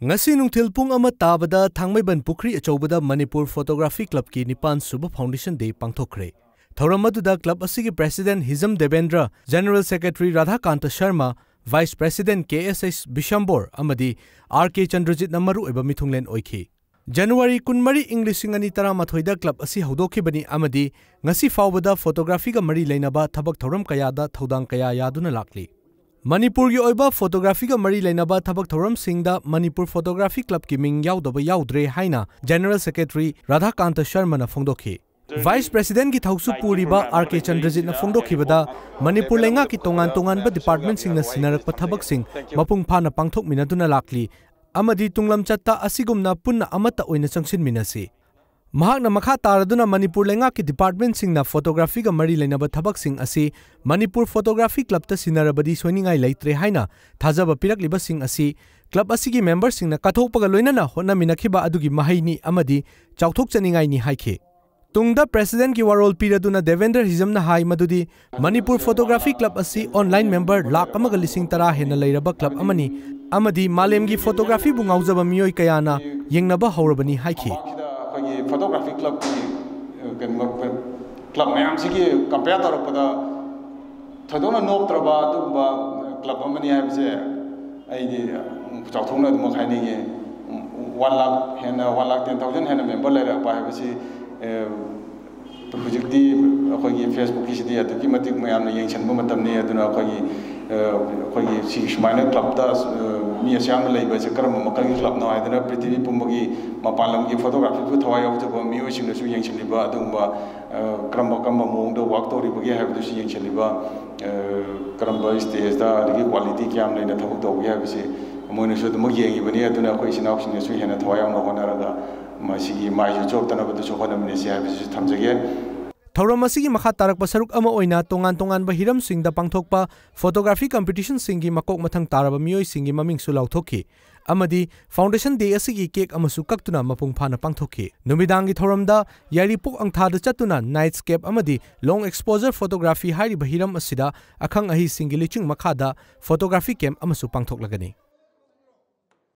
ngasi nungthil pung ama tabada thangmaiban pukri achobada Manipur Photography Club ki Nipan Suba Foundation Day pangthokre. Thauram aduda club asigi President Hizam Devendra, General Secretary Radhakanta Sharma, Vice President KSS Bishambor amadi RK Chandrajit namaru eba mithunglen oikhi. January 10 English Singani Tara Mathoida Club asi haudoki bani amadi ngasi fawbada photography ga mari leinaba thabak thauram kayada thaudang kaya yaduna lakli. Manipur ki oiba photography ka mari leinaba thabak thoram singda Manipur Photography Club ki ming yaudaba yaudre haina General Secretary Radhakanta Sharma na phongdokhi. Vice President ki thausu puriba RK Chandrajit na phongdokhibada Manipur lenga ki tongan ba department sing na sinarakpa thabak sing mapung phana pangthok minaduna lakli amadi tunglam chatta asigumna punna amata oina changsin minasi. Mahakna makha taraduna Manipur lenga ki department sing na photography ga mari leinaba thabak sing asi Manipur Photography Club ta sinarabadi soiningai leitre haina thajaba pirakliba sing asi club asigi member sing na kathokpaga loinana honna minakhiba adugi mahaini amadi chauthok chaningai ni haikhe. Tungda President ki warol piraduna Devendra Hizam na hai madudi Manipur Photography Club asi online member lakh amaga lising tara hena leiraba club amani amadi malemgi photography bu ngaujaba miyoi kayana yengnaba haurabani haikhe. Photography club club mayam sigi compare tarapada thadona noptraba dumba club amani habse ai chauthongna dum khaini ge 1 lakh hena 1 lakh 10,000 hena member lera pa habse projecti akhoi Facebook ki sidi atu ki matik mayam na yengchan ba matam ne aduna akhoi si shmaina club ta mi asyam leiba se karam makal ki club na aidana prithvi pumbagi mapalam ki photography pu thawai awjaba mi oising na su yengchiliba adumba karam mong do work tori bagi have du si yengchiliba karam ba stage da ri quality kyam leina thawuk do gi have se moina su dum yengi bani aduna akhoi sinau sing su hena thawai am na honaraga masigi mai job tana badu so khona mini se have se thamjage. Thauram asigi makha tarak pasaruk ama oina tongan ba hiram singda pangthokpa photography competition singi makok mathang taraba miyoi singi maming su lauthokhi amadi foundation day asigi cake amasu kaktuna mapung phana pangthokhi numidangi thoramda yaripok angthada chatuna nightscape amadi long exposure photography hairi ba hiram asida akhang ahi singi liching makhada photography camp amasu pangthoklagani.